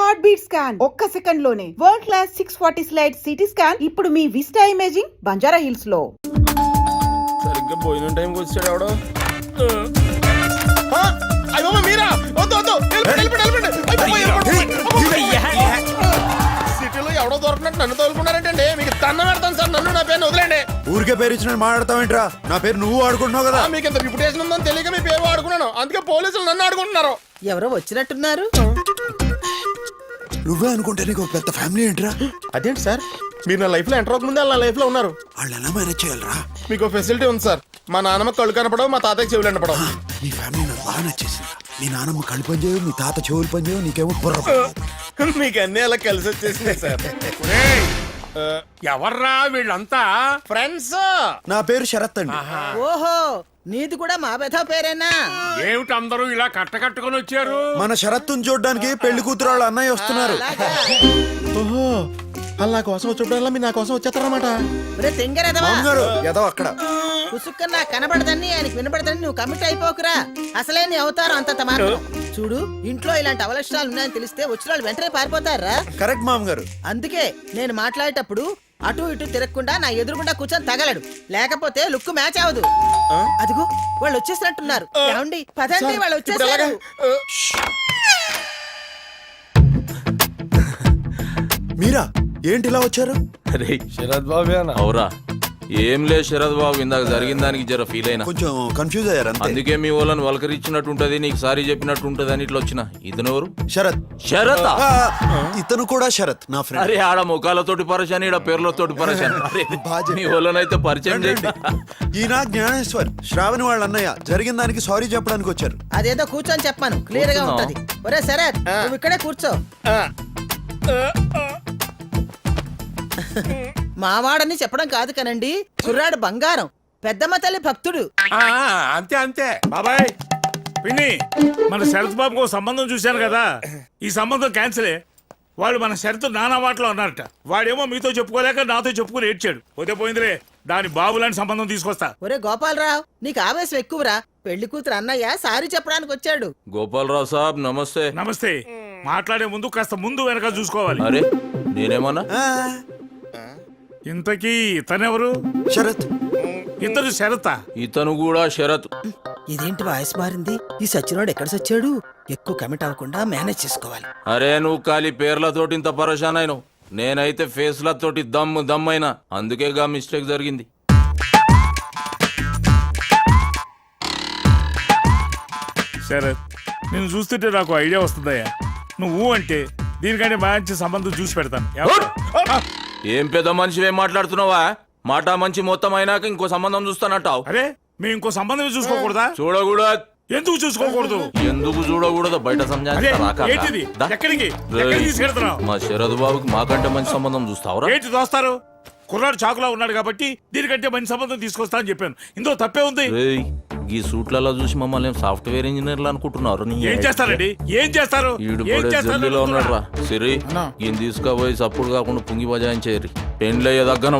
Heart beat scan ఒక్క second లోనే world class 640 slide CT scan ఇప్పుడు మీ విస్టా ఇమేజింగ్ బంజారా హిల్స్ లో. సరిగ్గా భోజనం టైంకి వచ్చాడు ఎవడో. అయ్యో మీరా సిటీలో ఎవడో దొరకనట్టు నన్ను తోలుకున్నారంటే మీకు దండం పెడతాను సార్. నన్ను నా పేరు వదిలేండి. ఊరికే పేరు ఇచ్చిన మాట్లాడతావేంట్రా? నా పేరు నువ్వు ఆడుకుంటున్నావు కదా. మీకు ఇంత రిప్యుటేషన్ ఉందని తెలియక మీ పేరు ఆడుకున్నాను. అందుకే పోలీసులు నన్ను ఆడుకుంటున్నారు. ఎవరో వచ్చినట్టున్నారు. నువ్వే అనుకుంటే నీకు ఒక పెద్ద ఫ్యామిలీ ఏంట్రా? అదేంటి సార్, మీరు నా లైఫ్ లో ఎంటర్ అవ్వకముందే నా లైఫ్ లో ఉన్నారు. వాళ్ళు ఎలా మేనేజ్ చేయాలరా? మీకు ఫెసిలిటీ ఉంది సార్. మా నాన్నమ్మ కళ్ళు కనపడవు, మా తాతయ్య చెవులు కనపడవు. నీ ఫ్యామిలీ నాకు బాగా నచ్చేసింది. మీ నాన్నమ్మ కళ్ళు పని చేయవు, మీ తాత చెవులు పని చేయవు, నీకేమో బుర్ర. మీకు అన్ని అలా కలిసి వచ్చేసినాయి సార్. ఎవర్రా వీళ్ళంతా? ఫ్రెండ్స్. నా పేరు శరత్ అండి. ఓహో, నీది కూడా మా బెధ పేరేనా? ఏమిటి అందరూ ఇలా కట్టకట్టుకుని వచ్చారు? మన శరత్తుని చూడడానికి పెళ్లి కూతురు వాళ్ళ అన్నయ్య వస్తున్నారు. ఓహో, వాళ్ళు నా కోసం వచ్చినప్పుడల్లా మీరు నా కోసం వచ్చేస్తారన్నమాట. ఏదో అక్కడ కుసుక్క నాకు కనబడదని ఆయనకి వినబడదని నువ్వు కమిట్ అయిపోకురా. అసలే నీ అవతారం అంత మాత్రం. చూడు, ఇంట్లో ఇలాంటి అవలక్షణాలు ఉన్నాయని తెలిస్తే వచ్చిన వాళ్ళు వెంటనే పారిపోతారా? కరెక్ట్ మామగారు. అందుకే నేను మాట్లాడేటప్పుడు అటు ఇటు తిరగకుండా నా ఎదురుగుండా కూర్చొని తగలడు, లేకపోతే లుక్ మ్యాచ్ అవ్వదు. అదిగో వాళ్ళు వచ్చేసినట్టున్నారు. ఏమండి, పదండి, వాళ్ళు వచ్చేసారు. మీరా ఏంటి ఇలా వచ్చారు? శరత్ బాబు అవురా? ఏం లే శరత్ బాబు, ఇందాక జరిగిన దానికి జర ఫీల్ అయినా. కొంచెం కన్ఫ్యూజ్ అయ్యారు అంతే. అందుకే మీ వాళ్ళని వలకరించినట్టు ఉంటది, నీకు సారీ చెప్పినట్టు ఉంటది అని ఇట్లా వచ్చిన. ఇతను ఎవరు? శరత్. శరత్? ఇతను కూడా శరత్, నా ఫ్రెండ్. అరే ఆడ ముఖాలతోటి పరిచయం, ఈడ పేర్లతోటి పరిచయం. మీ వాళ్ళనైతే పరిచయం చేయండి. ఈయన జ్ఞానేశ్వర్, శ్రావణి వాళ్ళ అన్నయ్య. జరిగిన దానికి సారీ చెప్పడానికి వచ్చారు. అదేదో కూర్చొని చెప్పాను, క్లియర్ గా ఉంటది. ఒరే శరత్, నువ్వు ఇక్కడే కూర్చో. మావాడని చెప్పడం కాదు కనండి, కుర్రాడు బంగారం, పెద్దమ్మ తల్లి భక్తుడు. అంతే అంతే బాబాయ్. పిన్ని, మన శరత్ బాబుకు సంబంధం చూశాను కదా, ఈ సంబంధం క్యాన్సిలే. వాళ్ళు మన షరతు నానా వాటిలో అన్నారట. వాడేమో మీతో చెప్పుకోలేక నాతో చెప్పుకుని ఏడ్చాడు. పోతే పోయిందిరే, దాని బాబు లాంటి సంబంధం తీసుకొస్తా. ఒరే గోపాలరావు, నీకు ఆవేశం ఎక్కువరా. పెళ్లి కూతురు అన్నయ్య సారీ చెప్పడానికి వచ్చాడు. గోపాలరావు సాబ్ నమస్తే. నమస్తే. మాట్లాడే ముందు కాస్త ముందు వెనక చూసుకోవాలి. అరే నేనేమన్నా? ఇంతకీ ఇతనెవరు? శరత్. ఇతను శరత? ఇతను కూడా శరత్. ఇదేంటి వాయిస్ మారింది? ఈ సచ్చినోడు ఎక్కడ సచ్చాడు? ఎక్కువ కమిట్ అవ్వకుండా మేనేజ్ చేసుకోవాలి. అరే నువ్వు ఖాళీ పేర్లతోటి ఇంత పరేషాన్ అయినావు, నేనైతే ఫేస్లతోటి దమ్మైనా. అందుకే గా మిస్టేక్ జరిగింది. శరత్, నేను చూస్తుంటే నాకు ఐడియా వస్తుందయ్యా. నువ్వు అంటే దీనికంటే మంచి సంబంధం చూసి పెడతాను. ఏం పెద్ద మనిషి ఏం మాట్లాడుతున్నావా? మాట మంచి మొత్తం అయినాక ఇంకో సంబంధం చూస్తానంటావు. అరే మేము ఇంకో సంబంధం చూసుకోకూడదా? చూడకూడదు. ఎందుకు చూసుకోకూడదు? ఎందుకు చూడకూడదు? బయట ఎక్కడికి తీసుకెళ్తున్నావు? మా శరద్ బాబుకి మాకంటే మంచి సంబంధం చూస్తావురా? ఏంటి చూస్తారు? కుర్రాడు చాకులా ఉన్నాడు కాబట్టి దీనికంటే మంచి సంబంధం తీసుకొస్తా అని చెప్పాను. ఇందులో తప్పే ఉంది. ఈ సూట్లలో చూసి మమ్మల్ని సాఫ్ట్వేర్ ఇంజనీర్లు అనుకుంటున్నారు. ఏం చేస్తారండి? ఏం చేస్తారు? జల్దీలో ఉన్నాడు రా. సరే ఈయన తీసుకుపోయి సప్పుడు కాకుండా పుంగి బజాయించేరి పెండ్లయ్యే దగ్గర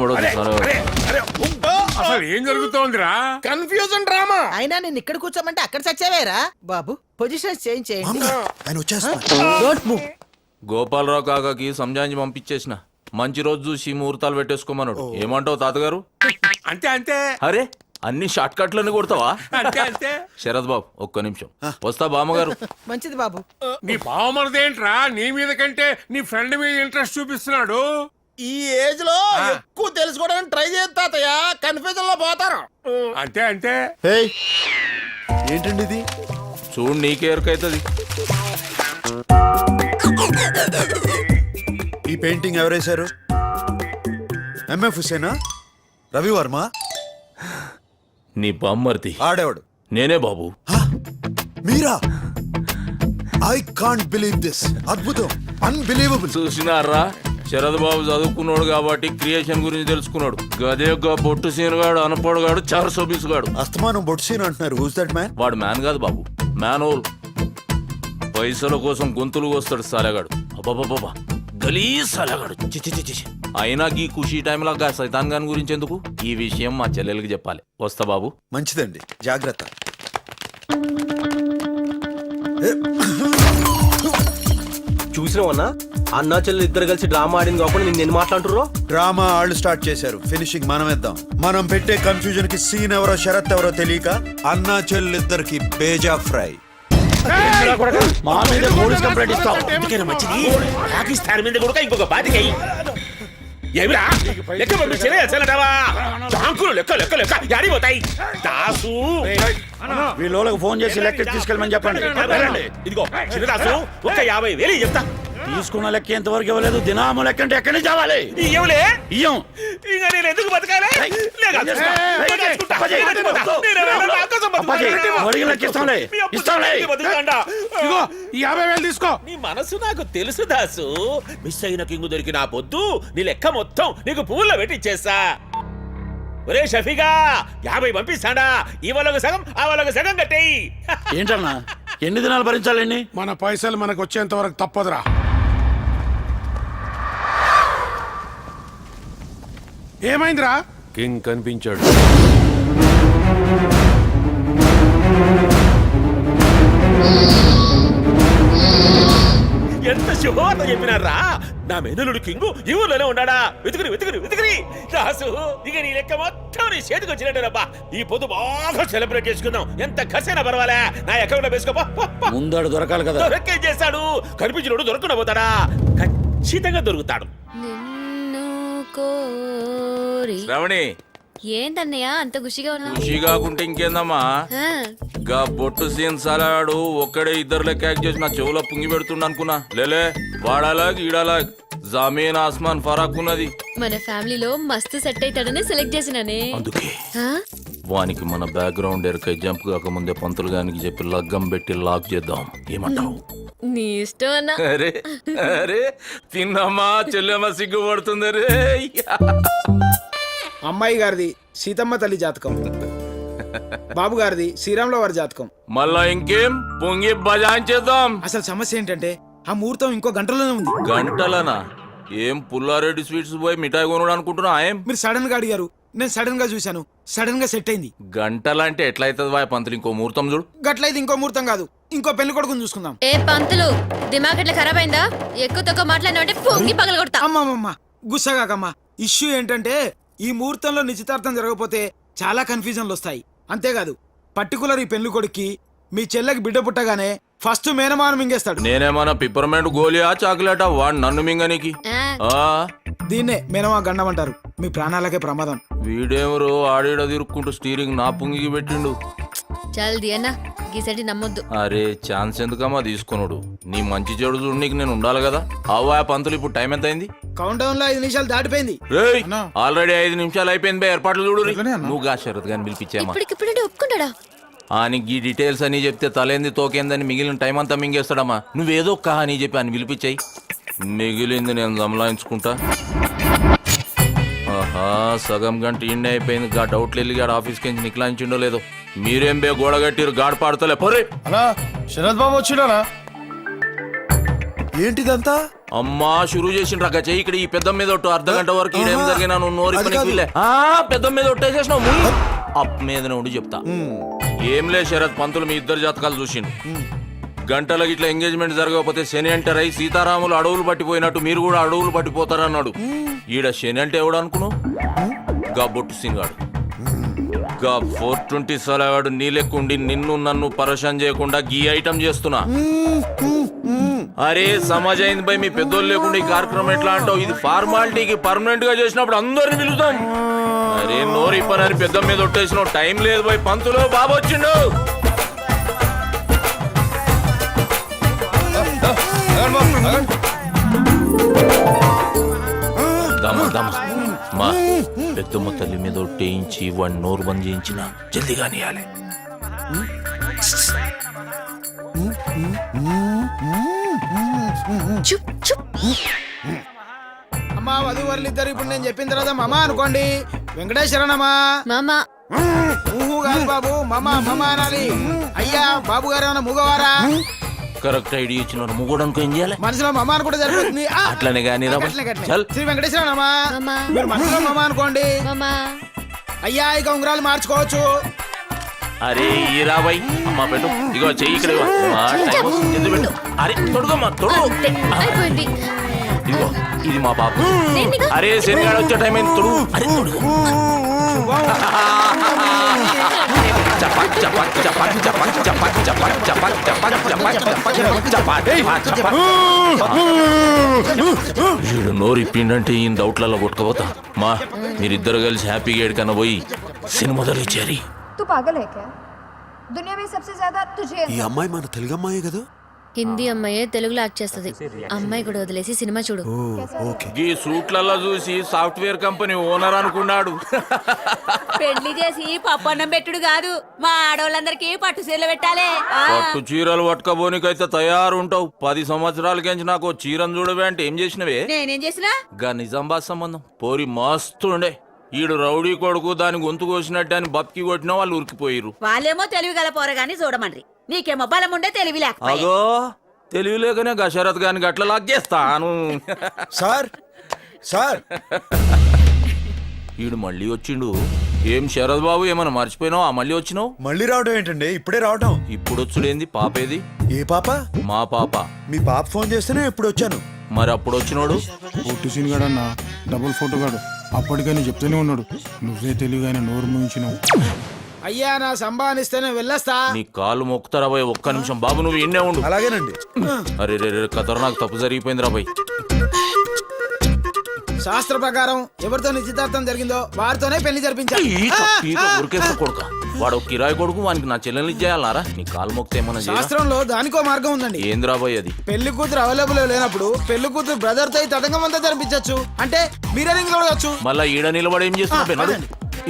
అసలు ఏం జరుగుతోందిరా? Confusion drama. అయినా నేను ఇక్కడ కూర్చోమంటే అక్కడ చచ్చావేరా బాబు. పొజిషన్ చేంజ్ చేయండి. ఆయన వచ్చేస్తున్నారు. గోపాలరావు కాకాకి సంజాయించి పంపించేసిన. మంచి రోజు చూసి ముహూర్తాలు పెట్టేసుకోమన్నాడు. ఏమంటావు తాతగారు? అంతే అంతే. అరే అన్ని షార్ట్ కట్లని కొడతావా? అంతే అంతే. శరత్ బాబు ఒక్క నిమిషం వస్తా. బామ్మగారు. మంచిది బాబు. నీ బావమరిదేంట్రా నీ మీద కంటే నీ ఫ్రెండ్ మీద ఇంట్రెస్ట్ చూపిస్తున్నాడు? ఈ ఏజ్ లో ఎక్కువ తెలుసుకోవడానికి ట్రై చేస్తాతయ్య, కన్ఫ్యూజన్ లో పోతారు. అంతే అంతే. ఏంటండి ఇది? చూడు నీకే ఎరుకైతుంది. ఈ పెయింటింగ్ ఎవరేశారు? ఎంఎఫ్ హుసేనా? రవి వర్మ? నీ బామ్మర్ది. ఆడేవాడు నేనే బాబు. మీరా? I can't believe this. అద్భుతం, అన్బిలీవబుల్. చూసినారా, శరద్ బాబు చదువుకున్నాడు కాబట్టి క్రియేషన్ గురించి తెలుసుకున్నాడు. గదే బొట్టు సీనుగాడు, అనపడుగాడు, చార్ సోబీస్ గాడు. అస్తమానం బొట్టు సీన్ అంటున్నారు. Who's that man? వాడు మ్యాన్ కాదు బాబు, మ్యానోల్. పైసల కోసం గొంతులు కోస్తాడు సాలగాడు. అబ్బాబాబా గలీజ్ సాలగాడు. చిచి. అయినా ఈ ఖుషీ టైంలో సైతాన్ గాని గురించి ఎందుకు? ఈ విషయం మా చెల్లెలకి చెప్పాలి. వస్తా బాబు. మంచిదండి, జాగ్రత్త. చూసినావన్నా అన్నా చెల్లి ఇద్దరు కలిసి డ్రామా ఆడింది కాకుండా నిన్ను ఎన్ని మాట్లాడుతుర్రో. డ్రామా వాళ్ళు స్టార్ట్ చేశారు, ఫినిషింగ్ మనం ఇద్దాం. మనం పెట్టే కన్ఫ్యూజన్ కి సీన్ ఎవరో షరత్ ఎవరో తెలియక అన్నా చెల్లిద్దరికి బేజా ఫ్రై. మా మీద పోలీస్ కంప్లైంట్ ఇస్తాం. ఎందుకైనా మంచిది పాకిస్తాన్ మీద కూడా ఇంకొక బాధ్యత ఏమిరా లెక్క పంపించేవా బ్యాంకులు లెక్క లెక్క లెక్క యాడిపోతాయి దాసు వీళ్ళకి ఫోన్ చేసి లెక్క తీసుకెళ్ళమని చెప్పండి. ఇదిగో చిన్నదాసు ఒక 50,000 చెప్తా. తీసుకున్న లెక్క ఎంతవరకు ఇవ్వలేదు, దినాము లెక్క అంటే ఎక్కడి నుంచి కావాలి? ఇవ్వలే ఇయ్యం. ఇంకా నేను ఎందుకు బతకాలి? అడిగిన లెక్క ఇస్తాంలే, ఇస్తాంలే. ఇగో ఈ 50,000 తీసుకో. నీ మనసు నాకు తెలుసు దాసు. మిస్ అయిన కింగు దొరికి నా పొద్దు నీ లెక్క మొత్తం నీకు పూల్లో పెట్టి ఇచ్చేస్తా. ఒరే షఫీగా 50 పంపిస్తాడా? ఈ వాళ్ళకు సగం ఆ వాళ్ళకు సగం కట్టేయి. ఏంటన్నా ఎన్ని దినాలు భరించాలండి? మన పైసలు మనకు వచ్చేంత వరకు తప్పదురా. ఏమైందిరా? కింగ్ కనిపించాడు. ఎంత శుభవార్త చెప్పినారా? నా మెదలుడు కింగు ఈ ఊర్లోనే ఉన్నాడా? వెతుకుని వెతుకుని వెతుకుని రాసు ఇక నీ లెక్క మొత్తం నీ చేతికి వచ్చినట్టేనబ్బా. ఈ పొద్దు బాగా సెలబ్రేట్ చేసుకుందాం. ఎంత ఖర్చైనా పర్వాలే, నా అకౌంట్ లో వేసుకోపా. ముందాడు దొరకాలి కదా. దొరకేం చేస్తాడు? కనిపించినోడు దొరకకుండా పోతాడా? ఖచ్చితంగా దొరుకుతాడు. శ్రావణి ఏంటన్నయ్య అంత ఖుషిగా ఉన్నా? ఖుషి కాకుంటే ఇంకేందమ్మా, గా బొట్టు సీన్ సలాడు ఒక్కడే ఇద్దరు లెక్క యాక్ట్ చేసి నా చెవులో పుంగి పెడుతుండ అనుకున్నా. లేలే వాడాలాగ్ ఈడాలాగ్ జమీన్ ఆస్మాన్ ఫరాక్ ఉన్నది. మన ఫ్యామిలీలో మస్తు సెట్ అవుతాడని సెలెక్ట్ చేసినానే. అందుకే వానికి మన బ్యాక్గ్రౌండ్ ఎరకై జంప్ కాకముందే పంతులు గానికి చెప్పి లగ్గం పెట్టి లాక్ చేద్దాం. ఏమంటావు? నీ ఇష్టం అన్నా. అరే అరే తిన్నమ్మా చెల్లెమ్మ సిగ్గుపడుతుంది రే. అమ్మాయి గారిది సీతమ్మ తల్లి జాతకం, బాబు గారిది శ్రీరాముల వారి జాతకం. మళ్ళా ఇంకేం పొంగి బజాయించేద్దాం. అసలు సమస్య ఏంటంటే ఆ ముహూర్తం ఇంకో గంటలోనే ఉంది. గంటలనా? ఏం పుల్లారెడ్డి స్వీట్స్ పోయి మిఠాయి కొనుడు అనుకుంటున్నా? ఏం మీరు సడన్ గా అడిగారు, నేను సడన్ గా చూశాను, సడన్ గా సెట్ అయింది. గంటలంటే ఎట్లయితుంది వాయ్ పంతులు? ఇంకో ముహూర్తం చూడు. గట్లయితే ఇంకో ముహూర్తం కాదు, ఇంకో పెళ్లి కొడుకుని చూసుకుందాం. ఏ పంతులు దిమాగ్ ఎట్లా ఖరాబ్ అయిందా? ఎక్కువ తక్కువ మాట్లాడినా పొంగి పగల కొడతా. అమ్మమ్మమ్మ గుస్సగాకమ్మా. ఇష్యూ ఏంటంటే ఈ ముహూర్తంలో నిశ్చితార్థం జరగకపోతే చాలా కన్ఫ్యూజన్లు వస్తాయి. అంతేకాదు పర్టికులర్ ఈ పెళ్లి కొడుక్కి మీ చెల్లెకి బిడ్డ పుట్టగానే ఫస్ట్ మేనమాను మింగేస్తాడు. నేనేమన్నా పిప్పర్మెంట్ గోలియా చాక్లెటా వాడు నన్ను మింగనికి? దీన్నే మేనమా గండం అంటారు. మీ ప్రాణాలకే ప్రమాదం. వీడేమరు ఆడేడ తిరుక్కుంటూ స్టీరింగ్ నా పుంగికి పెట్టిండు. చల్ది అన్న గీసటి నమ్మొద్దు. అరే ఛాన్స్ ఎందుకమ్మా తీసుకున్నాడు? నీ మంచి చెడు చూడు, నీకు నేను ఉండాలి కదా. అవ్వా పంతులు ఇప్పుడు టైం ఎంత అయింది? కౌంట్ డౌన్ లో 5 నిమిషాలు దాటిపోయింది. ఆల్రెడీ 5 నిమిషాలు అయిపోయింది బే. ఏర్పాట్లు చూడు. నువ్వు గా శరత్ గాని పిలిపించామా? ఇప్పటికిప్పుడు ఒప్పుకుంటాడా? ఆయనకి ఈ డీటెయిల్స్ అని చెప్తే తలేంది తోకేందని మిగిలిన టైం అంతా మింగేస్తాడమ్మా. నువ్వేదో అని చెప్పి అని పిలిపించాయి, మిగిలింది నేను సంలాయించుకుంటా. ఆహా సగం గంట ఇండి అయిపోయింది. గా డౌట్లు వెళ్ళి గాడు ఆఫీస్కి నుంచి నిక్లాయించిండో లేదో. మీరేం బే గోడ కట్టిరు గాడు పాడతలే పొరే. శరత్ బాబు వచ్చినా? ఏంటిదంతా? అమ్మా షురూ చేసిండ్రా గచ్చ. ఇక్కడ ఈ పెద్ద మీద ఒట్టు అర్ధ గంట వరకు ఈడేం జరిగినా నువ్వు నోరి పనికి పెద్ద మీద ఒట్టేసేసినావు. అప్ మీదనే ఉండి చెప్తా. ఏం లే శరత్ పంతులు మీ ఇద్దరు జాతకాలు చూసిండు. గంటలకు ఇట్లా ఎంగేజ్మెంట్ జరగకపోతే శని ఎంటర్ అయి సీతారాములు అడవులు పట్టిపోయినట్టు మీరు కూడా అడవులు పట్టిపోతారన్నాడు. ఈడ శని అంటే ఎవడు అనుకున్నావు? గా బొట్టు సింగాడు. గా 420 సలవాడు నీలెక్కుండి నిన్ను నన్ను పరేషాన్ చేయకుండా గీ ఐటమ్ చేస్తున్నా. అరే సమాజ్ అయింది బై. మీ పెద్దోళ్ళు లేకుండా ఈ కార్యక్రమం ఎట్లా అంటావు? ఇది ఫార్మాలిటీకి పర్మనెంట్ గా చేసినప్పుడు అందరిని పిలుద్దాం. అరే నోరు ఇప్పనని పెద్ద మీద ఒట్టేసిన టైం లేదు బై. పంతులు బాబు వచ్చిండు. మా పెద్దమ్మ తల్లి మీద ఒట్టేయించి వాడిని నోరు బంద్ చేయించిన జల్దిగా నీయాలి. అమ్మా వధువర్లు ఇద్దరు ఇప్పుడు నేను చెప్పిన తర్వాత మామా అనుకోండి. వెంకటేశ్వరనమ్మా మామా. ఊహు కాదు బాబు, మామా మామా అనాలి. అయ్యా బాబు గారు ఏమన్నా మూగవారా? కరెక్ట్ ఐడియా ఇచ్చిన ముగ్గుడానికి ఏం చేయాలి? మనసులో మామా అనుకుంటే సరిపోతుంది. అట్లనే కానీ శ్రీ వెంకటేశ్వరనమ్మా మీరు మనసులో మామా అనుకోండి. మామా. అయ్యా ఇక ఉంగరాలు మార్చుకోవచ్చు. అరే ఈ రాబాయ్ అమ్మ పెట్టు ఇగో చెయ్యి ఇక్కడ ఇవ్వ. ఆ, టైం వస్తుంది, ఎందుకు పెట్టు అరే తొడుగమ్మా తొడుగు అయిపోయింది. ఇదిగో ఇది మా బాబు దేనిగా? అరే శనిగాడు వచ్చే టైం అయింది తొడుగు అరే తొడుగు చపాక్ చపాక్ చపాక్ చపాక్ చపాక్ చపాక్ చపాక్ చపాక్ చపాక్ చపాక్ చపాక్ వీడు నోరిప్పిండంటే ఈ డౌట్లలో కొట్టుకోపోతా మా మీరిద్దరు కలిసి హ్యాపీగా ఏడికన్నా పోయి సినిమా తరలిచ్చారు तू पागल है क्या? दुनिया में सबसे ज्यादा तुझे ఈ అమ్మాయి మన తెలుగు అమ్మాయి కదా? హిందీ అమ్మాయే తెలుగులో యాక్ట్ చేస్తుంది. అమ్మాయి కూడా వదిలేసి సినిమా చూడు. ఓకే. ఈ సూట్లలో చూసి సాఫ్ట్వేర్ కంపెనీ ఓనర్ అనుకున్నాడు. పెళ్లి చేసి పప్పన్నం పెట్టుడు కాదు, మా ఆడవాళ్ళందరికీ పట్టు చీరలు పెట్టాలి. పట్టు చీరలు పట్టుకపోనికైతే తయారుంటావు. 10 సంవత్సరాలకించి నాకు చీరను చూడవే అంటే ఏం చేసినవే? నేనేం చేసినా? గా నిజామాబాద్ సంబంధం పోరి మస్తుండే. ఈడు రౌడీ కొడుకు దాని గొంతు కోసినట్టు అని బతికి కొట్టినా వాళ్ళు ఉరికిపోయిరు. వాళ్ళేమో తెలివి గల పోరగాని చూడమండ్రి, నీకేమో బలం ఉండే తెలివి లేకపోయే. అగో తెలివిలేకనే గశరత్ గాని గట్ల లాగేస్తాను. సార్ సార్ ఈడు మళ్ళీ వచ్చిండు. ఏం శరద్ బాబు ఏమన్నా మర్చిపోయినావు? మళ్ళీ వచ్చినావు? మళ్ళీ రావడం ఏంటండి? ఇప్పుడే రావడం. ఇప్పుడు వచ్చుడేంది? పాపేది? ఏ పాప? మా పాప. మీ పాప ఫోన్ చేస్తేనే ఇప్పుడు వచ్చాను. మరి అప్పుడు వచ్చినోడు? పొట్టు సీన్ గాడన్న డబుల్ ఫోటో గాడు అప్పటికని చెప్తూనే ఉన్నాడు. నువ్వే తెలివిగానే నోరు మూయించినావు. అయ్యా నా సంభానిస్తేనే వెళ్ళొస్తా. నీ కాలు మొక్కుతారా బాయ్? ఒక్క నిమిషం బాబు నువ్వు ఇన్నే ఉండు. అలాగేనండి. అరే రే రే ఖతర్నాక్ తప్పు జరిగిపోయిందిరా బాయ్. శాస్త్ర ప్రకారం ఎవరితో నిశ్చితార్థం జరిగిందో వారితోనే పెళ్లి జరిపించాలి. ఉరికేస్తా కొడుక. వాడు ఒక కిరాయి కొడుకు, వానికి నా చెల్లెల్ని ఇచ్చేయాలన్నారా? నీ కాలు మొక్కితే ఏమన్నా చేయరా? శాస్త్రంలో దానికో మార్గం ఉందండి. ఏందిరా బాయ్ అది? పెళ్లి కూతురు అవైలబుల్ లేనప్పుడు పెళ్లి కూతురు బ్రదర్ తో ఈ తతంగం అంతా జరిపించచ్చు. అంటే మీరే రింగ్ చూడవచ్చు. మళ్ళా ఈడ నిలబడి ఏం చేస్తున్నా?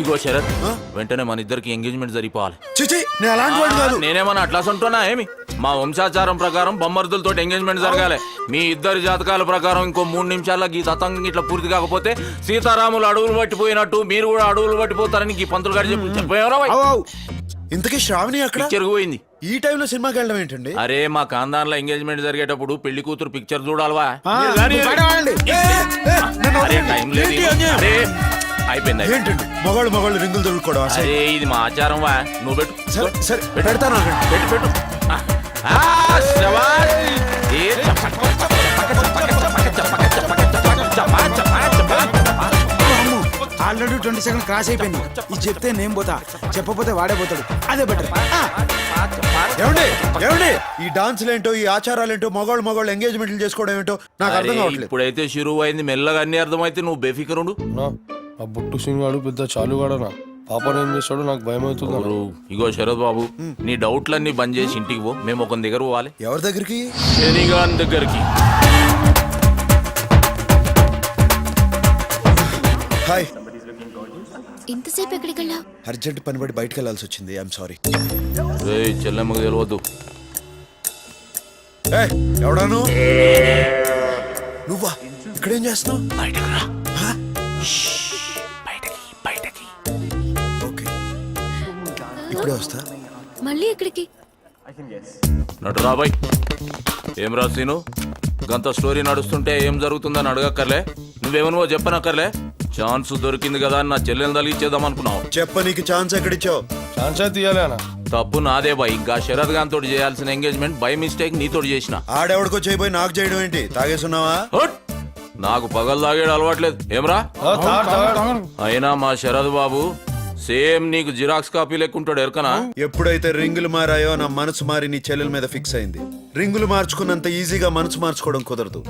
ఇగో శరత్, వెంటనే మన ఇద్దరికి ఎంగేజ్మెంట్ జరిపోవాలి. చిచి నేను అలాంటి వాడిని కాదు. నేనేమన్నా అట్లా అంటున్నా ఏమి? మా వంశాచారం ప్రకారం బొమ్మర్దులతో ఎంగేజ్మెంట్ జరగాలి. మీ ఇద్దరి జాతకాల ప్రకారం ఇంకో 3 నిమిషాల్లో ఈ తతంగం ఇట్లా పూర్తి కాకపోతే సీతారాములు అడవులు పట్టిపోయినట్టు మీరు కూడా అడవులు పట్టిపోతారని ఈ పంతులు గారు చెప్పారా? ఇంతకీ శ్రావణి అక్కడ చెరుగుపోయింది. ఈ టైంలో సినిమాకి వెళ్ళడం ఏంటండి? అరే మా ఖాందాన్లో ఎంగేజ్మెంట్ జరిగేటప్పుడు పెళ్లి కూతురు పిక్చర్ చూడాలవా? అరే టైం లేదు. అరే అయిపోయింది. ఏంటండి మగాళ్ళు రింగులు దొరుకుకోవడం? అరే ఇది మా ఆచారం వా. నువ్వు పెట్టు. సరే సరే పెడతాను. పెట్టు పెట్టు. శభాష్. ఏ చప్పక ఆల్రెడీ 20 సెకండ్ క్రాస్ అయిపోయింది. ఇది చెప్తే నేను పోతా, చెప్పపోతే వాడే పోతాడు. అదే బెటర్. ఏమండి ఈ డాన్సులు ఏంటో, ఈ ఆచారాలేంటో, మగాళ్ళు ఎంగేజ్మెంట్లు చేసుకోవడం ఏంటో నాకు అర్థం కావట్లేదు. ఇప్పుడైతే షురువు అయింది, మెల్లగా అన్ని అర్థమైతే నువ్వు బేఫికరుండు. ఆ బుట్టు సీన్ గాడు పెద్ద చాలుగాడనా? పాపను ఏం చేస్తాడు నాకు భయం అవుతుంది. ఇగో శరత్ బాబు, నీ డౌట్లన్నీ బంద్ చేసి ఇంటికి పో. మేము ఒక దగ్గర పోవాలి. ఎవరి దగ్గరికి? శనిగాన్ దగ్గరికి. హాయ్. ఇంతసేపు ఎక్కడికి వెళ్ళావు? అర్జెంట్ పని పడి బయటకు వెళ్ళాల్సి వచ్చింది. I'm sorry. చెల్లెమ్మకు తెలియవద్దు. ఎవడాను? నువ్వా? ఇక్కడేం చేస్తున్నావు? బయటకు రా. ఓకే ఇప్పుడే వస్తా. మళ్ళీ ఎక్కడికి? నటు రాబాయ్. ఏం రాసీను గంత స్టోరీ నడుస్తుంటే ఏం జరుగుతుందని అడగక్కర్లే. నువ్వేమనువో చెప్పనక్కర్లే. ఛాన్స్ దొరికింది కదా అని నా చెల్లెని తలిగిచ్చేద్దాం అనుకున్నావు. నీకు ఛాన్స్ ఎక్కడిచ్చావు? ఛాన్స్ తీయాలి అన్న. తప్పు నాదే బాయ్. ఇంకా శరత్ గాన్ తోటి చేయాల్సిన ఎంగేజ్మెంట్ బై మిస్టేక్ నీతోటి చేసిన. ఆడెవడికో చేయబోయి నాకు చేయడం ఏంటి? తాగేస్తున్నావా? నాకు పగలు తాగేడు అలవాట్లేదు. ఏమరా? అయినా మా శరద్ బాబు సేమ్ నీకు జిరాక్స్ కాపీ లెక్కుంటాడు. ఎరకనా? ఎప్పుడైతే రింగులు మారాయో నా మనసు మారి నీ చెల్లెల మీద ఫిక్స్ అయింది. రింగులు మార్చుకున్నంత ఈజీగా మనసు మార్చుకోవడం కుదరదు.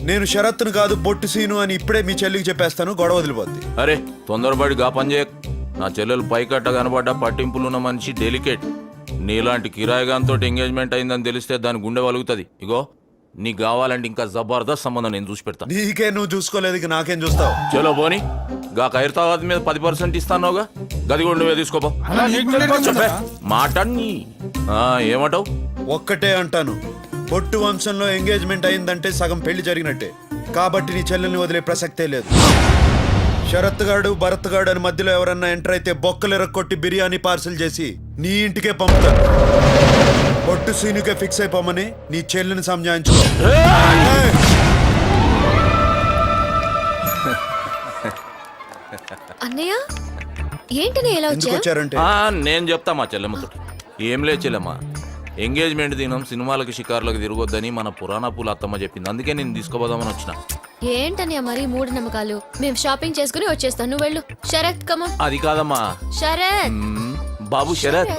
నేను షరత్తును కాదు బొట్టు సీను అని ఇప్పుడే మీ చెల్లికి చెప్పేస్తాను. గొడవ వదిలిపోద్ది. అరే తొందరపడి గా పని చేయ. నా చెల్లెలు పైకట్ట కనబడ్డ పట్టింపులున్న మనిషి డెలికేట్. నీలాంటి కిరాయిగాంతో ఎంగేజ్మెంట్ అయిందని తెలిస్తే దాని గుండె వలుగుతుంది. ఇగో నీకు కావాలంటే ఇంకా జబర్దస్త్ సంబంధం నేను చూసి పెడతా. నీకే నువ్వు చూసుకోలేదు, ఇక నాకేం చూస్తావు? చలో పోనీ. గా ఖైరతాబాద్ మీద 10% ఇస్తానోగా, గది కూడా నువ్వే తీసుకోపో. మాటని ఏమంటావు? ఒక్కటే అంటాను, బొట్టు వంశంలో ఎంగేజ్మెంట్ అయిందంటే సగం పెళ్లి జరిగినట్టే. కాబట్టి నీ చెల్లెల్ని వదిలే ప్రసక్తే లేదు. శరత్ గాడు భరత్ గాడు అని మధ్యలో ఎవరన్నా ఎంటర్ అయితే బొక్కలు ఎరక్కొట్టి బిర్యానీ పార్సిల్ చేసి నీ ఇంటికే పంపుతాను. బొట్టు సీనుకే ఫిక్స్ అయిపోమని నీ చెల్లెని సంజాయించుకో. అన్నయ్య ఏంటని ఎలా ఎందుకు వచ్చా? వచ్చారంటే నేను చెప్తా మా చెల్లెమ్మతో. ఏం లే చెల్లెమ్మ, ఎంగేజ్మెంట్ దినం సినిమాలకి షికార్లకు తిరగొద్దని మన పురాణ పూల అత్తమ్మ చెప్పింది. అందుకే నేను తీసుకోపోదామని వచ్చిన. ఏంటని మరి మూడు నమ్మకాలు? మేము షాపింగ్ చేసుకుని వచ్చేస్తాం, నువ్వు వెళ్ళు. శరత్ కమన్. అది కాదమ్మా. శరత్ బాబు శరత్,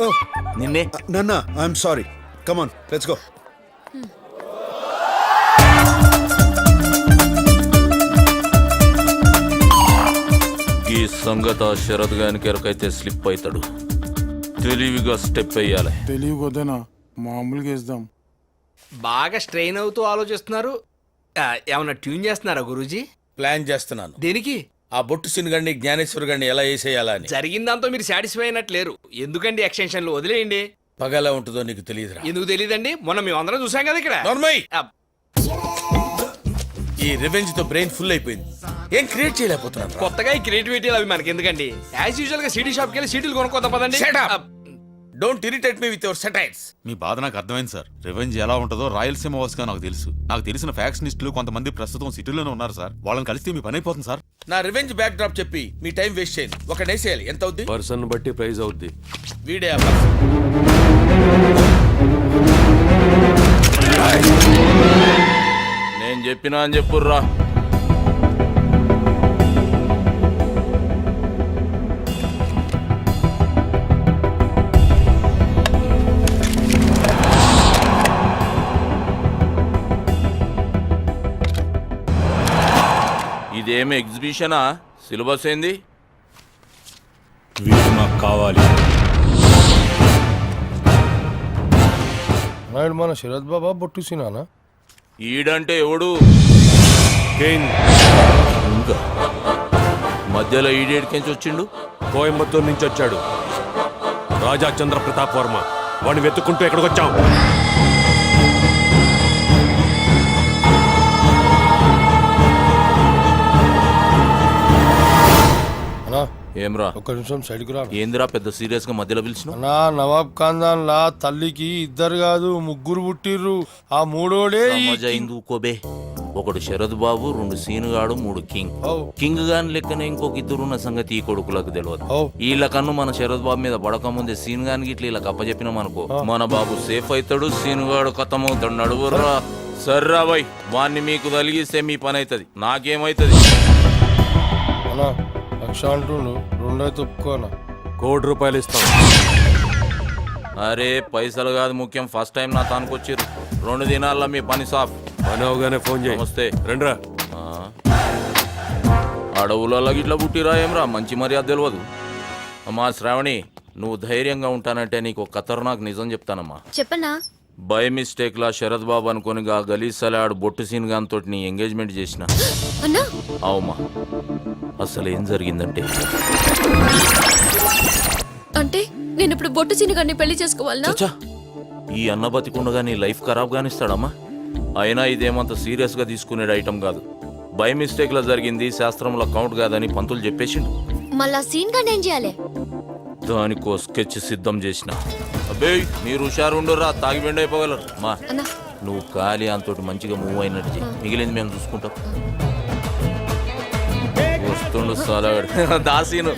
నిన్నే. నాన్న I'm sorry, come on let's go. ఈ సంగత శరత్ గానికి ఎరకైతే స్లిప్ అవుతాడు. తెలివిగా స్టెప్ వేయాలి. తెలివి కొద్దేనా, మామూలుగా వేద్దాం. బాగా స్ట్రెయిన్ అవుతూ ఆలోచిస్తున్నారు. ఏమన్నా ట్యూన్ చేస్తున్నారా గురూజీ? ప్లాన్ చేస్తున్నాను. దేనికి? ఆ బొట్టు సినిగండి జ్ఞానేశ్వర్ గండి ఎలా వేసేయాలా అని. జరిగిన దాంతో మీరు సాటిస్ఫై అయినట్లేరు. ఎందుకండి ఎక్స్టెన్షన్లు వదిలేయండి. పగ ఎలా ఉంటుందో నీకు తెలియదురా. ఎందుకు తెలియదండి? మొన్న మేము అందరం చూసాం కదా ఇక్కడ. నార్మల్. ఆ, ఈ రివెంజ్ తో బ్రెయిన్ ఫుల్ అయిపోయింది. ఏం క్రియేట్ చేయలేకపోతున్నాను. కొత్తగా ఈ క్రియేటివిటీ అవి మనకి ఎందుకండి? యాజ్ యూజువల్ గా సిటీ షాప్కి వెళ్ళి సీటీలు కొనుక్కోదాం పదండి. Don't irritate me with your satires. మీ బాధ నాకు అర్థమైంది సార్. రివెంజ్ ఎలా ఉంటుందో రాయలసీమ వాసుగా నాకు తెలుసు. నాకు తెలిసిన ఫ్యాక్షనిస్టులు కొంతమంది ప్రస్తుతం సిటీలోనే ఉన్నారు సార్. వాళ్ళని కలిస్తే మీ పని అయిపోతుంది సార్. నా రివెంజ్ బ్యాక్ డ్రాప్ చెప్పి మీ టైం వేస్ట్ చేయండి. ఒక నేసేయాలి. ఎంత అవుద్ది? పర్సన్ బట్టి ప్రైజ్ అవుద్ది. వీడే నేను చెప్పినా అని చెప్పుర్రా. ఇదేమి ఎగ్జిబిషనా? సిలబస్ ఏంది? నాకు కావాలి. నాయుడు మన శరత్ బాబా బొట్టు సినానా? ఈడంటే ఎవడు? ఇంకా మధ్యలో ఈడేడికెంచి వచ్చిండు? కోయంబత్తూరు నుంచి వచ్చాడు. రాజా చంద్ర ప్రతాప్ వర్మ. వాడిని వెతుక్కుంటూ ఎక్కడికి వచ్చాం. అన్నా ఏమ్రా? ఒక్క నిమిషం సైడ్కి రా. ఏందిరా పెద్ద సీరియస్ గా మధ్యలో పిలిచిన? అన్నా నవాబ్ ఖాన్దాన్ లా తల్లికి ఇద్దరు కాదు ముగ్గురు పుట్టిర్రు. ఆ మూడోడే కోబే. ఒకడు శరద్ బాబు, రెండు సీనుగాడు, మూడు కింగ్. కింగ్ గాని లెక్కనే ఇంకొక ఇద్దరున్న సంగతి ఈ కొడుకులకు తెలియదు. వీళ్ళ కన్ను మన శరద్ బాబు మీద పడకముందే సీన్ గానికి ఇట్లా ఇలా కప్పచెప్పినాం అనుకో, మన బాబు సేఫ్ అవుతాడు, సీనుగాడు ఖతమవుతాడు. నడువుర్రా. సర్రా బాయ్, వాణ్ణి మీకు తలిగిస్తే మీ పని అవుతుంది, నాకేమవుతుంది? అన్నా లక్ష అంటుండు, రెండైతే ఒప్పుకోనా? ₹1,00,00,000 ఇస్తాం. అరే పైసలు కాదు ముఖ్యం, ఫస్ట్ టైం నా తానుకొచ్చిర్రు. 2 దినాల్లో మీ పని సాఫ్. పని అవగానే ఫోన్ చేయి. నమస్తే. రండ్రా. అడవులలో గిట్లా పుట్టిరా ఏమ్రా? మంచి మర్యాద తెలియదు. అమ్మా శ్రావణి, నువ్వు ధైర్యంగా ఉంటానంటే నీకు ఖతర్నాక్ నిజం చెప్తానమ్మా. చెప్పన్నా. బై మిస్టేక్ లా శరత్ బాబు అనుకుని గలీజ్ సలాడ్ బొట్టు సీన్ గాన్ తోటి నీ ఎంగేజ్మెంట్ చేసిన. అన్నా అవుమా, అసలు ఏం జరిగిందంటే, అంటే నేను ఇప్పుడు బొట్టు చిన్నగాన్ని పెళ్లి చేసుకోవాలనా? చచ్చా, ఈ అన్న బతికుండగా నీ లైఫ్ ఖరాబ్ గానిస్తాడమ్మా. అయినా ఇదేమంత సీరియస్ గా తీసుకునే ఐటమ్ కాదు. బై మిస్టేక్ లా జరిగింది, శాస్త్రంలో కౌంట్ కాదని పంతులు చెప్పేసిండు. మళ్ళా సీన్ గాని ఏం చేయాలి? దానికో స్కెచ్ సిద్ధం చేసిన. అబ్బే మీరు హుషారుండురా, తాగి బెండ్ అయిపోగలరు. మా అన్నా నువ్వు ఖాళీ అంతోటి మంచిగా మూవ్ అయినట్టు చెయ్యి, మిగిలింది మేము చూసుకుంటాం. వస్తుండు సాలాగాడు. దాసీను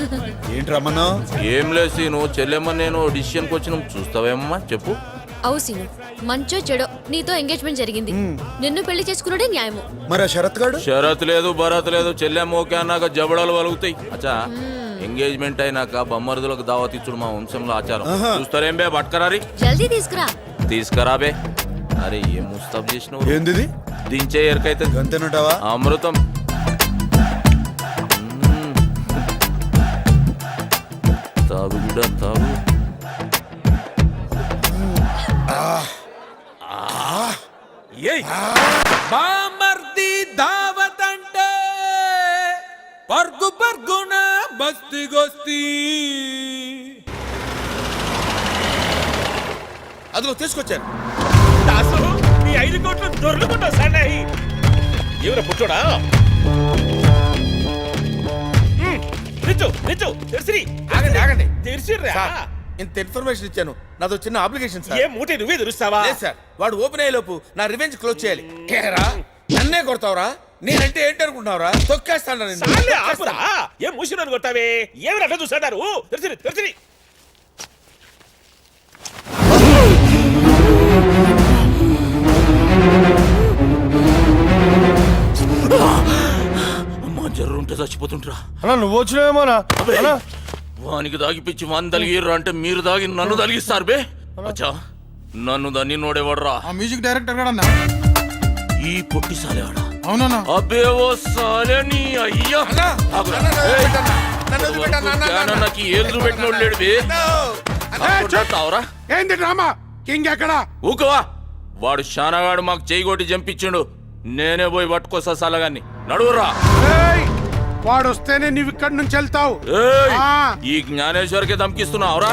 ఏంటి రమ్మన్నా? ఏం లేదు సీను, చెల్లెమ్మ నేను డిసిషన్కి వచ్చినాం, చూస్తావేమమ్మా చెప్పు. అవు సీను, మంచో చెడో నీతో ఎంగేజ్మెంట్ జరిగింది, నిన్ను పెళ్లి చేసుకున్నాడే న్యాయము. మరి ఆ శరత్ గాడు? షరత్ లేదు భరత్ లేదు, చెల్లెమ్మ ఓకే అన్నాక జబడాలు వలుగుతాయి. అచ్చా ఎంగేజ్మెంట్ అయినాక బొమ్మరుదులకు దావత్ ఇచ్చుడు మా వంశంలో ఆచారం. చూస్తారేం బే పట్టుకరారి, జల్దీ తీసుకురా. తీసుకురా బే. అరే ఏం ముస్తాబ్ చేసినావు? ఏంది దించే ఎరకైతే అంతేనంటావా? అమృతం. తాగు బిడ్డ తాగు. బామర్ది దావత్ అంటే పర్గు పర్గున బస్తి గొస్తి. అదిగో తీసుకొచ్చాను. దాసు, నీ 5 కోట్లు దొరుకుతుంటా సన్నాయి. ఎవరు పుట్టోడా? నిచ్చు నిచ్చు తెరిసిరి. ఆగండి ఆగండి. తెరిసిర్రా. ఇంత ఇన్ఫర్మేషన్ ఇచ్చాను, నాదో చిన్న అప్లికేషన్ సార్. ఏ మూటే నువ్వే తెరుస్తావా? లేదు సార్, వాడు ఓపెన్ అయ్యేలోపు నా రివెంజ్ క్లోజ్ చేయాలి. ఏరా నన్నే కొడతావురా? నేనంటే ఏంటనుకుంటున్నావురా తొక్కేస్తాను చాలే ఆపురా ఏం మూసినాను కొట్టావే ఏమి అట్లా చూస్తాడారు తెరిచి తెరిచి అమ్మా జర్రు ఉంటే చచ్చిపోతుంటరా అన్నా నువ్వు వచ్చినావేమోనా అన్నా వానికి దాగిపిచ్చి వాని తలిగిర్రా అంటే మీరు దాగి నన్ను తలిగిస్తారు బే అచ్చా నన్ను దాన్ని నోడేవాడ్రా ఆ మ్యూజిక్ డైరెక్టర్ కూడా అన్నా ఈ పొట్టి సాలేవాడా అవునన్నా అబ్బే ఓ సాలే నీ అయ్యా ఆగురా. ఏయ్, నాకు ఏళ్ళు పెట్టినోడు లేడు బే తావరా ఏంది డ్రామా కింగ్ ఎక్కడ ఊకవా వాడు శానగాడు మాకు చేయి కొట్టి చంపించిండు నేనే పోయి పట్టుకోసా సలగాన్ని నడువురా వాడు వస్తేనే నువ్వు ఇక్కడి నుంచి వెళ్తావు ఏయ్, ఆ. ఈ జ్ఞానేశ్వర్కి ధమ్కిస్తున్నావురా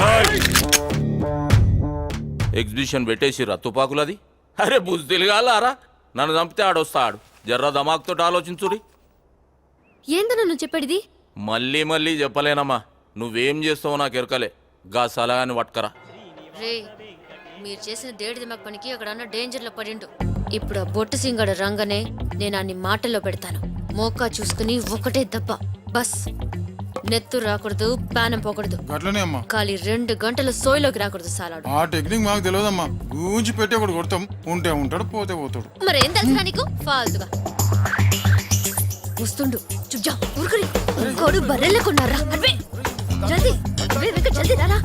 ఎగ్జిబిషన్ పెట్టేసిరా తుపాకులది అరే బుజ్జిలుగాలారా నన్ను చంపితే ఆడొస్తాడు జర్రా దమాక్తో ఆలోచించుడి ఏందన్నా నువ్వు చెప్పేది మళ్ళీ మళ్ళీ చెప్పలేనమ్మా నువ్వేం చేస్తావో నాకు ఎరకలే గా సలగాని పట్టుకరా రే మీరు చేసిన దేడి దిమాగ్ పనికి అక్కడ ఉన్న డేంజర్ లో పడిండు ఇప్పుడు ఆ బొట్టు సింగడు రంగనే నేను అన్ని మాటల్లో పెడతాను మోకా చూసుకుని ఒకటే దెబ్బ బస్ నెత్తు రాకూడదు పానం పోకూడదు అట్లనే అమ్మా ఖాళీ 2 గంటలు సోయిలోకి రాకూడదు సాలాడు ఆ టెక్నిక్ మాకు తెలియదమ్మా గూంచి పెట్టి ఒకటి కొడతాం ఉంటే ఉంటాడు పోతే పోతాడు మరేం తెలుసా నీకు ఫాల్తుగా వస్తుండు చుజ్జా ఊరుకుని కోడు బర్రెళ్ళకున్నారా అర్వే జల్దీ అర్వే వెంకట్ జల్దీ రారా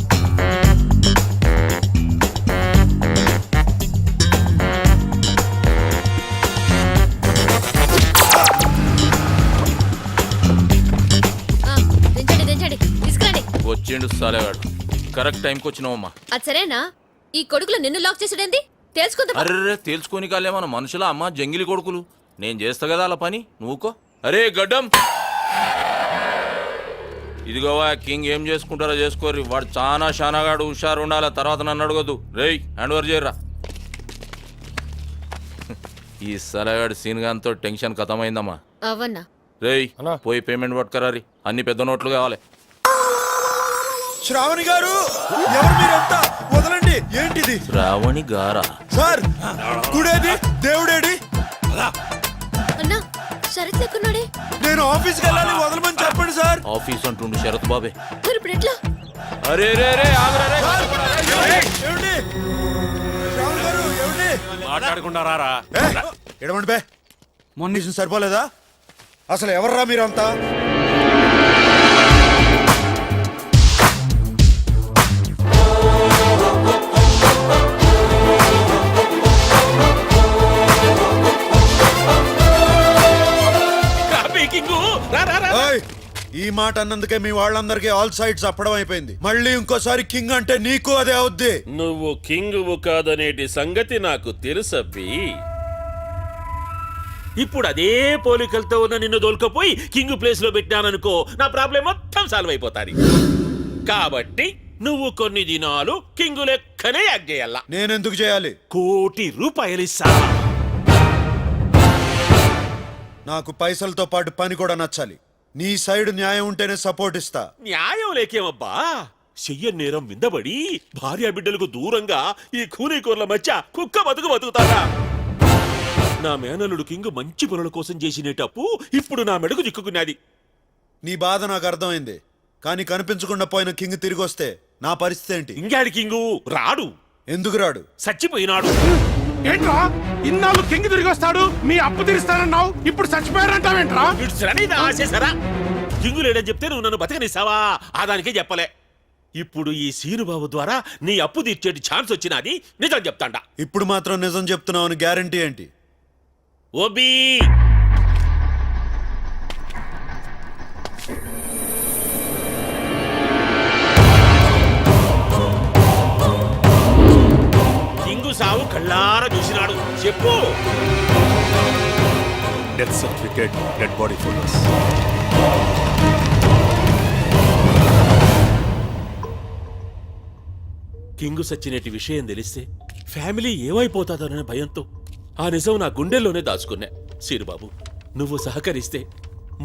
దించండి తీసుకురండి వచ్చిండు సాలేగాడు కరెక్ట్ టైంకి వచ్చినావమ్మా అది సరేనా ఈ కొడుకులు నిన్ను లాక్ చేసాడేంది తెలుసుకుందా అర్రే తేల్చుకొని కాలేమన్న మనుషుల అమ్మ జంగిలి కొడుకులు నేను చేస్తా కదా అలా పని నువ్వుకో అరే గడ్డం ఇదిగోవా కింగ్ ఏం చేసుకుంటారో చేసుకోర్రి వాడు చాలా షానాగాడు హుషారు ఉండాలి తర్వాత నన్ను అడగొద్దు రేయ్ హ్యాండ్ ఓవర్ చేయరా ఈ సలగాడు సీన్ గాంతో టెన్షన్ ఖతమైందమ్మా అవన్నా రేయ్ పోయి పేమెంట్ పట్టుకరారి అన్ని పెద్ద నోట్లు కావాలి శ్రావణి గారు ఎవరు మీరంతా వదలండి ఏంటిది శ్రావణి గారా సార్ గుడేది దేవుడేడి అన్నా శరత్ లెక్కున్నాడే నేను ఆఫీస్కి వెళ్ళాలి వదలమని చెప్పండి సార్ ఆఫీస్ అంటుండు శరత్ బాబే మరి ఇప్పుడు ఎట్లా అరే రే రే ఆగరా రే ఏమండి శ్రావణి గారు ఏమండి మాట్లాడకుండా రారా ఎడమండి బే మొన్న సరిపోలేదా అసలు ఎవర్రా మీరంతా ఏయ్, ఈ మాట అన్నందుకే మీ వాళ్ళందరికీ ఆల్ సైడ్స్ అప్పడం అయిపోయింది మళ్ళీ ఇంకోసారి కింగ్ అంటే నీకు అదే అవుద్ది నువ్వు కింగ్ కాదనేటి సంగతి నాకు తెలుసబ్బి ఇప్పుడు అదే పోలికలతో ఉన్న నిన్ను దొలకపోయి కింగ్ ప్లేస్ లో పెట్టాననుకో నా ప్రాబ్లం మొత్తం సాల్వ్ అయిపోతాది కాబట్టి నువ్వు కొన్ని దినాలు కింగ్ లెక్కనే యాక్ట్ చేయాల నేనెందుకు చేయాలి ₹1 కోటి ఇస్తా నాకు పైసలతో పాటు పని కూడా నచ్చాలి నీ సైడ్ న్యాయం ఉంటేనే సపోర్ట్ ఇస్తా న్యాయం లేకేమబ్బా చెయ్యని నేరం విందబడి భార్య బిడ్డలకు దూరంగా ఈ కూలీకూరల మధ్య కుక్క బతుకుతాడా నా మేనల్లుడు కింగ్ మంచి పనుల కోసం చేసినేటప్పు ఇప్పుడు నా మెడకు చిక్కుకున్నది నీ బాధ నాకు అర్థమైంది కానీ కనిపించకుండా పోయిన కింగ్ తిరిగి వస్తే నా పరిస్థితి ఏంటి ఇంగాడి కింగు రాడు ఎందుకు రాడు చచ్చిపోయినాడు ఏంట్రా ఇన్నాళ్ళు కింగ్ తిరిగి వస్తాడు మీ అప్పు తీరుస్తానన్నావు ఇప్పుడు చచ్చిపోయారంటావేంట్రా ఆశేసరా కింగు లేడని చెప్తే నువ్వు నన్ను బతకనిస్తావా ఆ దానికే చెప్పలే ఇప్పుడు ఈ సీనుబాబు ద్వారా నీ అప్పు తీర్చేటి ఛాన్స్ వచ్చినది నిజం చెప్తాండా ఇప్పుడు మాత్రం నిజం చెప్తున్నావు అని గ్యారంటీ ఏంటి ఓబీ కింగు సావు కళ్ళారా చూసినాడు చెప్పు death certificate dead body photos కింగు సచ్చినేటి విషయం తెలిస్తే ఫ్యామిలీ ఏమైపోతాదోననే భయంతో ఆ నిజం నా గుండెల్లోనే దాచుకున్నా సీరుబాబు నువ్వు సహకరిస్తే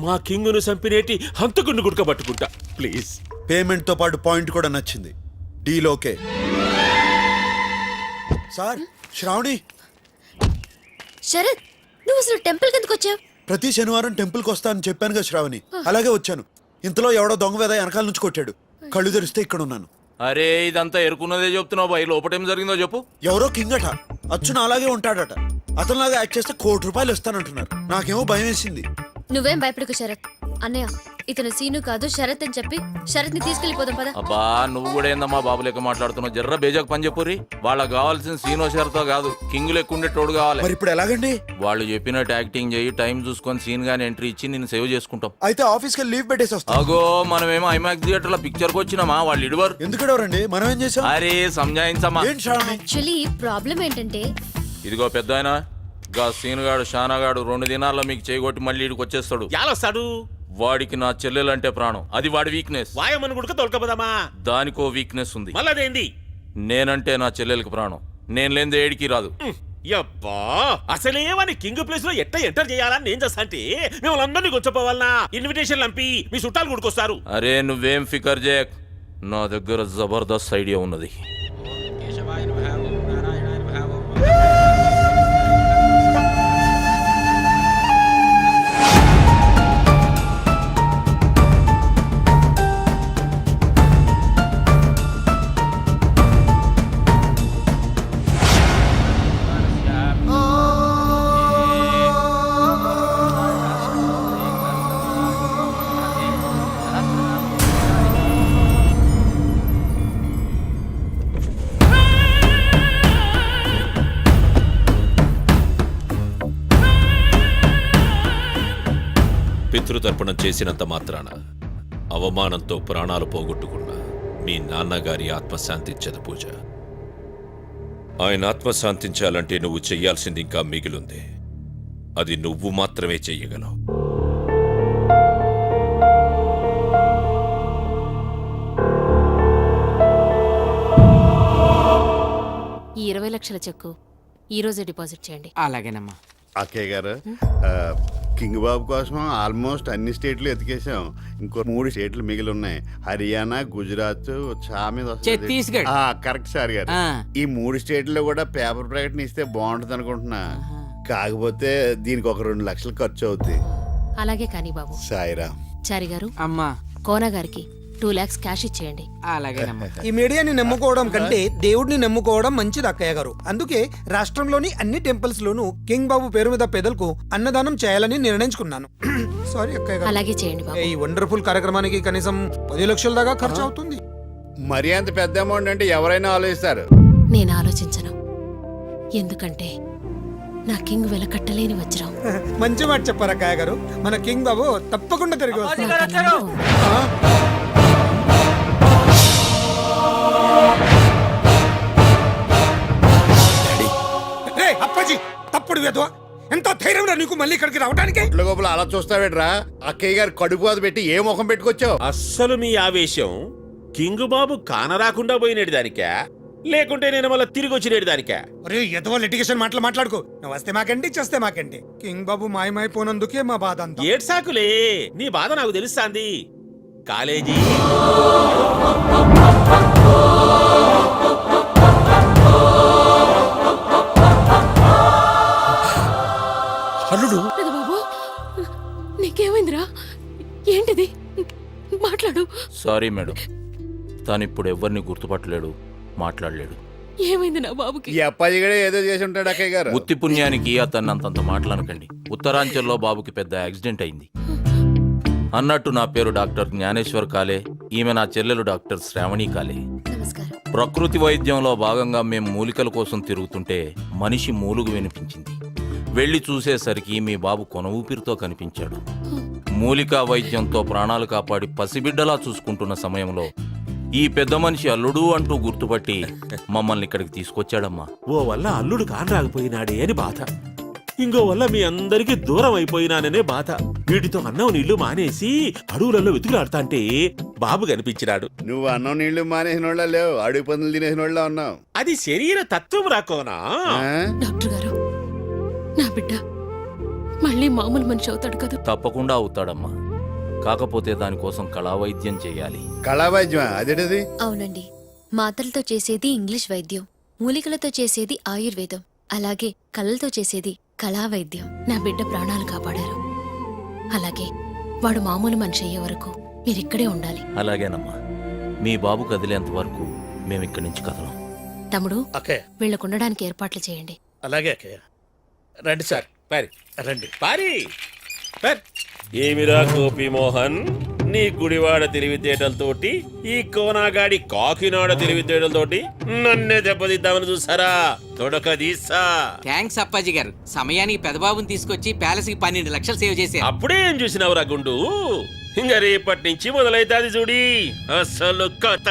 మా కింగును చంపినేటి హంతకుణ్ణి గుడకబట్టుకుంటా ప్లీజ్ పేమెంట్ తో పాటు పాయింట్ కూడా నచ్చింది deal okay sir Sravani Sarath నువ్వు అసలు టెంపుల్ కిందకు వచ్చావు ప్రతి శనివారం టెంపుల్కి వస్తానని చెప్పాను కదా శ్రావణి, అలాగే వచ్చాను. ఇంతలో ఎవడో దొంగ వేద వెనకాల నుంచి కొట్టాడు. కళ్ళు తెరిస్తే ఇక్కడ ఉన్నాను. అరే ఇదంతా ఎరుకున్నదే చెప్తున్నావు బాయ్, లోపటేం జరిగిందో చెప్పు. ఎవరో కింగ్ అట, అచ్చున అలాగే ఉంటాడట. అతనిలాగా యాక్ట్ చేస్తే ₹1 కోటి ఇస్తానంటున్నారు. నాకేమో భయం వేసింది. నువ్వేం భయపడకు శరత్. అన్నయ్య ఇతను సీను కాదు శరత్ అని చెప్పి శరత్ ని తీసుకెళ్లిపోదాం పదా. అబ్బా నువ్వు కూడా ఏందమ్మా బాబు లెక్క మాట్లాడుతున్నావు. జర్ర బేజాకు పని చెప్పుర్రి. వాళ్ళకి కావాల్సిన సీనో షర్తో కాదు, కింగ్ లెక్క ఉండేటోడు కావాలి. మరి ఇప్పుడు ఎలాగండి? వాళ్ళు చెప్పినట్టు యాక్టింగ్ చేయి, టైం చూసుకొని సీన్ గాని ఎంట్రీ ఇచ్చి నేను సేవ్ చేసుకుంటాం. అయితే ఆఫీస్కి లీవ్ పెట్టేసి వస్తా. అగో మనమేమో ఐమాక్స్ థియేటర్ లో పిక్చర్ కి వచ్చినామా, వాళ్ళు ఇడువరు. ఎందుకు ఎవరండి? మనం ఏం చేసాం? అరే సంజాయించమ్మా. ఏంటి శ్రావణి? యాక్చువల్లీ ప్రాబ్లం ఏంటంటే ఇదిగో పెద్ద ఆయన గా సీనుగాడు షానాగాడు 2 దినాల్లో మీకు చేయగొట్టి మళ్ళీ ఇడికి వచ్చేస్తాడు. యాలొస్తాడు. వాడికి నా చెల్లెలంటే ప్రాణం, అది వాడి వీక్నెస్. వాయమని గుడక తోలుకపోదామా? దానికో వీక్నెస్ ఉంది. మళ్ళదేంది? నేనంటే నా చెల్లెలకి ప్రాణం, నేను లేని ఏడికి రాదు. యబ్బా అసలేమని కింగ్ ప్లేస్ లో ఎట్ట ఎంటర్ చేయాలని నేను చేస్తా అంటే మిమ్మల్ని అందరినీ కూర్చోపోవాలనా? ఇన్విటేషన్ లంపి మీ చుట్టాలు గుడికొస్తారు. అరే నువ్వేం ఫికర్ చేయక్, నా దగ్గర జబర్దస్త్ ఐడియా ఉన్నది. పితృతర్పణం చేసినంత మాత్రాన అవమానంతో ప్రాణాలు పోగొట్టుకున్న మీ నాన్నగారి ఆత్మశాంతించదు పూజ. ఆయన ఆత్మశాంతించాలంటే నువ్వు చెయ్యాల్సింది ఇంకా మిగిలింది. అది నువ్వు మాత్రమే చెయ్యగలవు. ఈ 20 లక్షల చెక్కు ఈ రోజే డిపాజిట్ చేయండి. అలాగేనమ్మా. అక్కయ్య గారు, కింగ్ బాబు కోసం ఆల్మోస్ట్ అన్ని స్టేట్లు ఎతికేసాం. ఇంకో 3 స్టేట్లు మిగిలి ఉన్నాయి. హర్యానా, గుజరాత్, ఛత్తీస్గఢ్. కరెక్ట్ సార్ గారు. ఈ 3 స్టేట్లో కూడా పేపర్ ప్రకటన ఇస్తే బాగుంటుంది అనుకుంటున్నా. కాకపోతే దీనికి ఒక 2 లక్షలు ఖర్చు అవుద్ది. అలాగే కానీ బాబు. సాయిరా. చారి గారు అమ్మా కోన గారికి 2 lakhs క్యాష్ ఇచ్చేయండి. అలాగేనమ్మా. ఈ మీడియాని నమ్ముకోవడం కంటే దేవుడిని నమ్ముకోవడం మంచిది అక్కయ్య గారు. అందుకే రాష్ట్రంలోని అన్ని టెంపుల్స్ లోనూ కింగ్ బాబు పేరు మీద పేదలకు అన్నదానం చేయాలని నిర్ణయించుకున్నాను. సారీ అక్కయ్య గారు. అలాగే చేయండి బాబు. ఈ వండర్ఫుల్ కార్యక్రమానికి కనీసం 10 లక్షల దాకా ఖర్చు అవుతుంది. మరి అంత పెద్ద అమౌంట్ అంటే ఎవరైనా ఆలోచిస్తారు. నేను ఆలోచించను, ఎందుకంటే నా కింగ్ వెలకట్టలేని వజ్రం. మంచి మాట చెప్పారు అక్కయ్య గారు. మన కింగ్ బాబు తప్పకుండా తిరిగి వస్తారు. నాకు నమ్మకం ఉంది. అప్పాజీ తప్పుడు వేదో ఎంతో ధైర్యం నీకు మళ్ళీ ఇక్కడికి రావడానికి. గోపులు అలా చూస్తావేట్రా? అక్కయ్య గారు కడుపు అది పెట్టి ఏ ముఖం పెట్టుకొచ్చావు? అస్సలు మీ ఆవేశం కింగ్ బాబు కానరాకుండా పోయినేడు దానికా, లేకుంటే నేను మళ్ళీ తిరిగి వచ్చినేడు దానికా? అరే ఎదవో లిటిగేషన్ మాట్లాడుకో. నువ్వు వస్తే మాకేంటి, చేస్తే మాకేంటి. కింగ్ బాబు మాయమైపోయినందుకే మా బాధ అంతా. ఏడ్ సాకులే, నీ బాధ నాకు తెలుస్తాంది. కాలేజీ అల్లుడు. బాబు నీకేమైందిరా? ఏంటిది? మాట్లాడు. సారీ మేడం, తాను ఇప్పుడు ఎవరిని గుర్తుపట్టలేడు, మాట్లాడలేడు. ఏమైంది నా బాబుకి? ఈ అప్పాజీ కూడా ఏదో చేసి ఉంటాడు అక్కయ్య గారు. ఉత్తి పుణ్యానికి అతన్ని అంతంత మాటలనకండి. ఉత్తరాంచల్లో బాబుకి పెద్ద యాక్సిడెంట్ అయింది. అన్నట్టు నా పేరు డాక్టర్ జ్ఞానేశ్వర్ కాలే, ఈమె నా చెల్లెలు డాక్టర్ శ్రావణి కాలే. నమస్కారం. ప్రకృతి వైద్యంలో భాగంగా మేము మూలికల కోసం తిరుగుతుంటే మనిషి మూలుగు వినిపించింది. వెళ్లి చూసేసరికి మీ బాబు కొన ఊపిరితో కనిపించాడు. మూలికా వైద్యంతో ప్రాణాలు కాపాడి పసిబిడ్డలా చూసుకుంటున్న సమయంలో ఈ పెద్ద మనిషి అల్లుడు అంటూ గుర్తుపట్టి మమ్మల్ని ఇక్కడికి తీసుకొచ్చాడమ్మా. ఓ వల్ల అల్లుడు కానరాకపోయినాడే అని బాధ, ఇంకో వల్ల మీ అందరికి దూరం అయిపోయినాననే బాధ. వీటితో అన్నం నీళ్లు మానేసి అడవులలో వెతుకులాడుతాంటే బాబు కనిపించినాడు. నువ్వు అన్నం నీళ్లు మానేసిన వాళ్ళ లేవు, అడుగు పందులు తినేసిన వాళ్ళ ఉన్నావు. అది శరీర తత్వం రాకోనా? డాక్టర్ గారు, నా బిడ్డ మళ్ళీ మామూలు మనిషి అవుతాడు కదా? తప్పకుండా అవుతాడమ్మా, కాకపోతే దానికోసం కళావైద్యం చేయాలి. కళావైద్యమా? అదేటది? అవునండి, మాటలతో చేసేది ఇంగ్లీష్ వైద్యం, మూలికలతో చేసేది ఆయుర్వేదం, అలాగే కళ్ళతో చేసేది కళా వైద్యం. నా బిడ్డ ప్రాణాలు కాపాడారు. అలాగే వాడు మామూలు మనిషి అయ్యే వరకు మీరిక్కడే ఉండాలి. అలాగేనమ్మా. మీ బాబు కదిలేంత వరకు మేము ఇక్కడి నుంచి కదలం. తమ్ముడు, అక్కయ్య వీళ్ళకుండడానికి ఏర్పాట్లు చేయండి. అలాగే అక్కయ్య. రండి సార్ పారి రండి పారి పారి. ఏమిరా గోపి మోహన్, నీ గుడివాడ తెలివితేటలతోటి ఈ కోనాగాడి కాకినాడ తెలివితేటలతోటి నన్నే దెబ్బతిద్దామని చూసారా? తొడక తీసా. థ్యాంక్స్ అప్పాజీ గారు, సమయానికి పెదబాబుని తీసుకొచ్చి ప్యాలెస్ కి 12 లక్షలు సేవ్ చేశారు. అప్పుడే ఏం చూసినావురా గుండు? ఇంకా రేపటి నుంచి మొదలైతాది చూడి అసలు కథ.